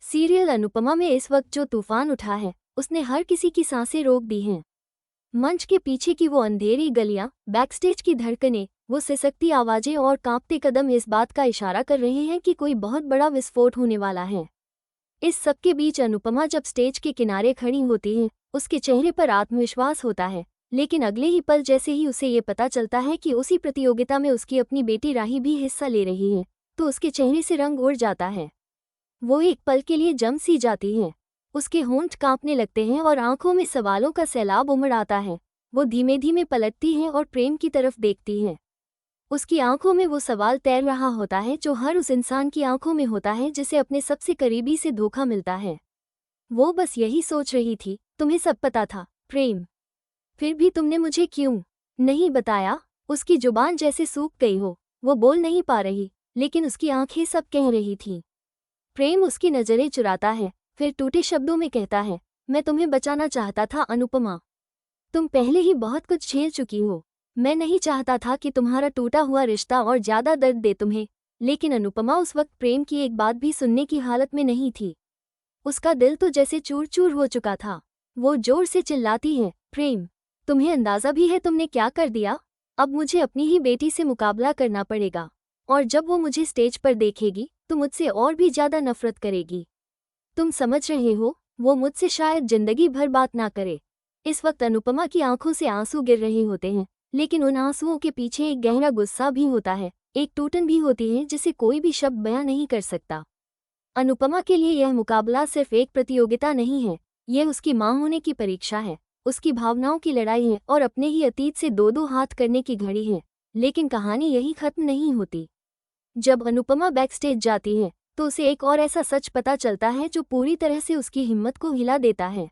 Serial Anupama में इस वक्त जो तूफान उठा है उसने हर किसी की सांसें रोक दी हैं। मंच के पीछे की वो अंधेरी गलियां, बैकस्टेज की धड़कनें, वो सिसकती आवाजें और कांपते कदम इस बात का इशारा कर रहे हैं कि कोई बहुत बड़ा विस्फोट होने वाला है। इस सबके बीच अनुपमा जब स्टेज के किनारे खड़ी होती है, उसके चेहरे पर आत्मविश्वास होता है, लेकिन अगले ही पल जैसे ही उसे ये पता चलता है कि उसी प्रतियोगिता में उसकी अपनी बेटी राही भी हिस्सा ले रही है, तो उसके चेहरे से रंग उड़ जाता है। वो एक पल के लिए जम सी जाती है। उसके होंठ कांपने लगते हैं और आंखों में सवालों का सैलाब उमड़ आता है। वो धीमे धीमे पलटती है और प्रेम की तरफ देखती है। उसकी आंखों में वो सवाल तैर रहा होता है जो हर उस इंसान की आंखों में होता है जिसे अपने सबसे करीबी से धोखा मिलता है। वो बस यही सोच रही थी, तुम्हें सब पता था प्रेम, फिर भी तुमने मुझे क्यों नहीं बताया। उसकी जुबान जैसे सूख गई हो, वो बोल नहीं पा रही, लेकिन उसकी आंखें सब कह रही थीं। प्रेम उसकी नज़रें चुराता है, फिर टूटे शब्दों में कहता है, मैं तुम्हें बचाना चाहता था अनुपमा। तुम पहले ही बहुत कुछ झेल चुकी हो। मैं नहीं चाहता था कि तुम्हारा टूटा हुआ रिश्ता और ज़्यादा दर्द दे तुम्हें। लेकिन अनुपमा उस वक्त प्रेम की एक बात भी सुनने की हालत में नहीं थी। उसका दिल तो जैसे चूर चूर हो चुका था। वो जोर से चिल्लाती है, प्रेम, तुम्हें अंदाज़ा भी है तुमने क्या कर दिया। अब मुझे अपनी ही बेटी से मुकाबला करना पड़ेगा, और जब वो मुझे स्टेज पर देखेगी तो मुझसे और भी ज़्यादा नफरत करेगी। तुम समझ रहे हो, वो मुझसे शायद जिंदगी भर बात ना करे। इस वक्त अनुपमा की आंखों से आंसू गिर रहे होते हैं, लेकिन उन आंसुओं के पीछे एक गहरा गुस्सा भी होता है, एक टूटन भी होती है जिसे कोई भी शब्द बयां नहीं कर सकता। अनुपमा के लिए यह मुकाबला सिर्फ एक प्रतियोगिता नहीं है, यह उसकी मां होने की परीक्षा है, उसकी भावनाओं की लड़ाई है और अपने ही अतीत से दो दो हाथ करने की घड़ी है। लेकिन कहानी यही खत्म नहीं होती। जब अनुपमा बैकस्टेज जाती है तो उसे एक और ऐसा सच पता चलता है जो पूरी तरह से उसकी हिम्मत को हिला देता है।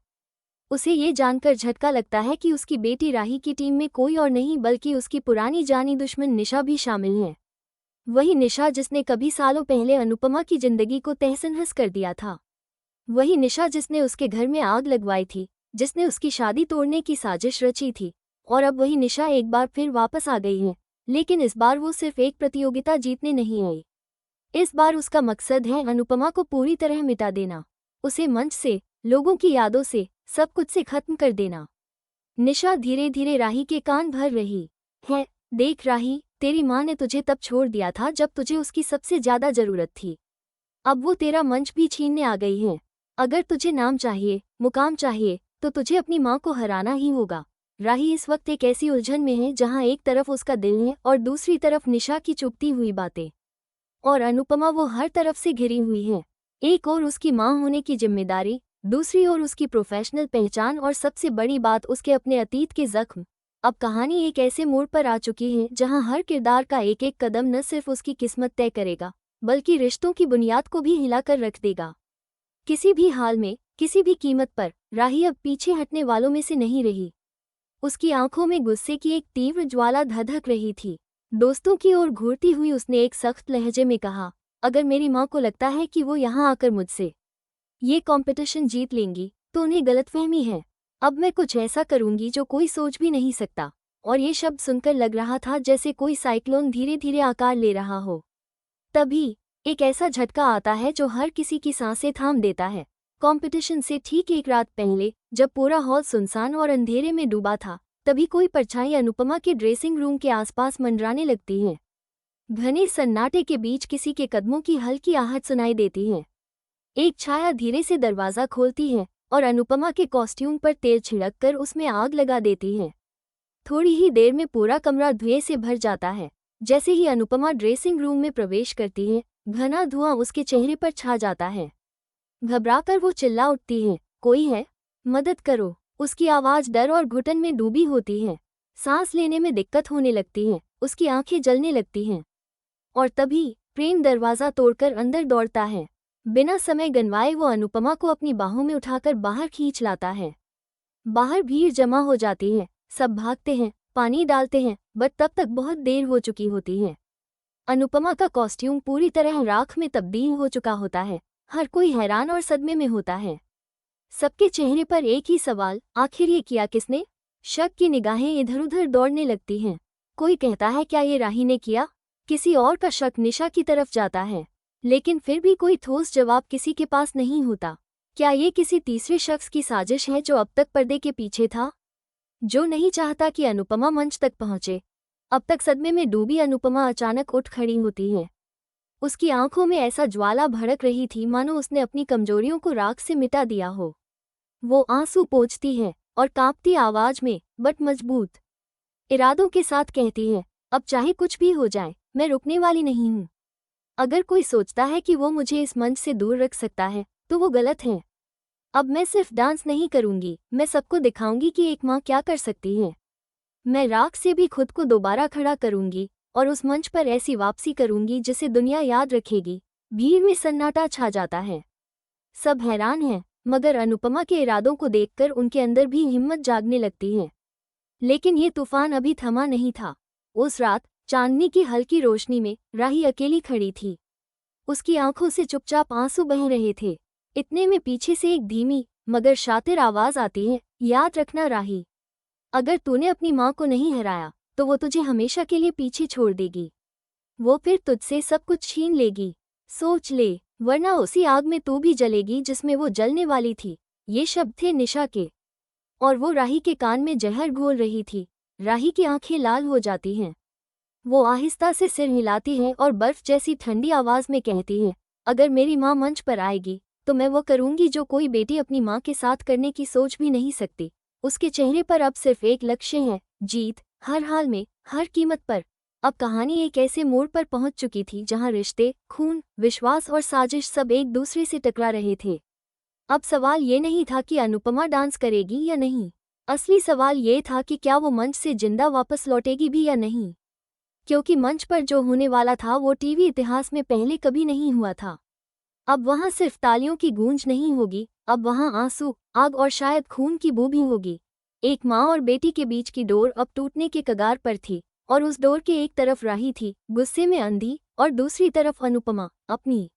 उसे ये जानकर झटका लगता है कि उसकी बेटी राही की टीम में कोई और नहीं बल्कि उसकी पुरानी जानी दुश्मन निशा भी शामिल है। वही निशा जिसने कभी सालों पहले अनुपमा की जिंदगी को तहस-नहस कर दिया था। वही निशा जिसने उसके घर में आग लगवाई थी, जिसने उसकी शादी तोड़ने की साजिश रची थी। और अब वही निशा एक बार फिर वापस आ गई है, लेकिन इस बार वो सिर्फ एक प्रतियोगिता जीतने नहीं आई। इस बार उसका मकसद है अनुपमा को पूरी तरह मिटा देना, उसे मंच से, लोगों की यादों से, सब कुछ से खत्म कर देना। निशा धीरे धीरे राही के कान भर रही है, देख राही, तेरी माँ ने तुझे तब छोड़ दिया था जब तुझे उसकी सबसे ज्यादा जरूरत थी। अब वो तेरा मंच भी छीनने आ गई है। अगर तुझे नाम चाहिए, मुकाम चाहिए, तो तुझे अपनी माँ को हराना ही होगा। राही इस वक्त एक ऐसी उलझन में है जहाँ एक तरफ उसका दिल है और दूसरी तरफ निशा की चुभती हुई बातें। और अनुपमा वो हर तरफ से घिरी हुई है। एक और उसकी माँ होने की जिम्मेदारी, दूसरी ओर उसकी प्रोफेशनल पहचान और सबसे बड़ी बात उसके अपने अतीत के जख्म। अब कहानी एक ऐसे मोड़ पर आ चुकी है जहां हर किरदार का एक एक कदम न सिर्फ उसकी किस्मत तय करेगा, बल्कि रिश्तों की बुनियाद को भी हिलाकर रख देगा। किसी भी हाल में, किसी भी कीमत पर, राही अब पीछे हटने वालों में से नहीं रही। उसकी आंखों में गुस्से की एक तीव्र ज्वाला धधक रही थी। दोस्तों की ओर घूरती हुई उसने एक सख्त लहजे में कहा, अगर मेरी माँ को लगता है कि वो यहाँ आकर मुझसे ये कंपटीशन जीत लेंगी तो उन्हें गलतफहमी है। अब मैं कुछ ऐसा करूंगी जो कोई सोच भी नहीं सकता। और ये शब्द सुनकर लग रहा था जैसे कोई साइक्लोन धीरे धीरे आकार ले रहा हो। तभी एक ऐसा झटका आता है जो हर किसी की सांसें थाम देता है। कंपटीशन से ठीक एक रात पहले, जब पूरा हॉल सुनसान और अंधेरे में डूबा था, तभी कोई परछाई अनुपमा के ड्रेसिंग रूम के आसपास मंडराने लगती है। घने सन्नाटे के बीच किसी के कदमों की हल्की आहट सुनाई देती है। एक छाया धीरे से दरवाज़ा खोलती है और अनुपमा के कॉस्ट्यूम पर तेल छिड़ककर उसमें आग लगा देती है। थोड़ी ही देर में पूरा कमरा धुएं से भर जाता है। जैसे ही अनुपमा ड्रेसिंग रूम में प्रवेश करती है, घना धुआं उसके चेहरे पर छा जाता है। घबराकर वो चिल्ला उठती है, कोई है, मदद करो। उसकी आवाज़ डर और घुटन में डूबी होती है। सांस लेने में दिक्कत होने लगती है, उसकी आंखें जलने लगती हैं। और तभी प्रेम दरवाज़ा तोड़कर अंदर दौड़ता है। बिना समय गंवाए वो अनुपमा को अपनी बाहों में उठाकर बाहर खींच लाता है। बाहर भीड़ जमा हो जाती है, सब भागते हैं, पानी डालते हैं, बट तब तक बहुत देर हो चुकी होती है। अनुपमा का कॉस्ट्यूम पूरी तरह राख में तब्दील हो चुका होता है। हर कोई हैरान और सदमे में होता है। सबके चेहरे पर एक ही सवाल, आखिर ये किया किसने। शक की निगाहें इधर उधर दौड़ने लगती हैं। कोई कहता है क्या ये राही ने किया, किसी और का शक निशा की तरफ जाता है। लेकिन फिर भी कोई ठोस जवाब किसी के पास नहीं होता। क्या ये किसी तीसरे शख्स की साजिश है जो अब तक पर्दे के पीछे था, जो नहीं चाहता कि अनुपमा मंच तक पहुंचे? अब तक सदमे में डूबी अनुपमा अचानक उठ खड़ी होती है। उसकी आंखों में ऐसा ज्वाला भड़क रही थी मानो उसने अपनी कमजोरियों को राख से मिटा दिया हो। वो आंसू पोंछती है और कांपती आवाज में बट मजबूत इरादों के साथ कहती है, अब चाहे कुछ भी हो जाए, मैं रुकने वाली नहीं हूं। अगर कोई सोचता है कि वो मुझे इस मंच से दूर रख सकता है तो वो गलत है। अब मैं सिर्फ डांस नहीं करूंगी, मैं सबको दिखाऊंगी कि एक माँ क्या कर सकती है। मैं राख से भी खुद को दोबारा खड़ा करूंगी और उस मंच पर ऐसी वापसी करूंगी जिसे दुनिया याद रखेगी। भीड़ में सन्नाटा छा जाता है। सब हैरान हैं, मगर अनुपमा के इरादों को देखकर उनके अंदर भी हिम्मत जागने लगती है। लेकिन ये तूफान अभी थमा नहीं था। उस रात चांदनी की हल्की रोशनी में राही अकेली खड़ी थी। उसकी आंखों से चुपचाप आंसू बह रहे थे। इतने में पीछे से एक धीमी मगर शातिर आवाज आती है, याद रखना राही, अगर तूने अपनी माँ को नहीं हराया तो वो तुझे हमेशा के लिए पीछे छोड़ देगी। वो फिर तुझसे सब कुछ छीन लेगी। सोच ले, वरना उसी आग में तू भी जलेगी जिसमें वो जलने वाली थी। ये शब्द थे निशा के, और वो राही के कान में जहर घोल रही थी। राही की आंखें लाल हो जाती हैं। वो आहिस्ता से सिर हिलाती है और बर्फ जैसी ठंडी आवाज में कहती है, अगर मेरी माँ मंच पर आएगी तो मैं वो करूंगी जो कोई बेटी अपनी माँ के साथ करने की सोच भी नहीं सकती। उसके चेहरे पर अब सिर्फ एक लक्ष्य है, जीत, हर हाल में, हर कीमत पर। अब कहानी एक ऐसे मोड़ पर पहुंच चुकी थी जहां रिश्ते, खून, विश्वास और साजिश सब एक दूसरे से टकरा रहे थे। अब सवाल ये नहीं था कि अनुपमा डांस करेगी या नहीं। असली सवाल ये था कि क्या वो मंच से जिंदा वापस लौटेगी भी या नहीं। क्योंकि मंच पर जो होने वाला था वो टीवी इतिहास में पहले कभी नहीं हुआ था। अब वहां सिर्फ तालियों की गूंज नहीं होगी, अब वहां आंसू, आग और शायद खून की बू भी होगी। एक माँ और बेटी के बीच की डोर अब टूटने के कगार पर थी, और उस डोर के एक तरफ राही थी, गुस्से में अंधी, और दूसरी तरफ अनुपमा, अपनी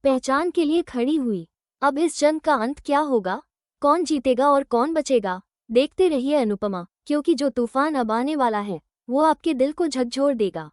पहचान के लिए खड़ी हुई। अब इस जंग का अंत क्या होगा? कौन जीतेगा और कौन बचेगा? देखते रहिए अनुपमा, क्योंकि जो तूफान अब आने वाला है वो आपके दिल को झकझोर देगा।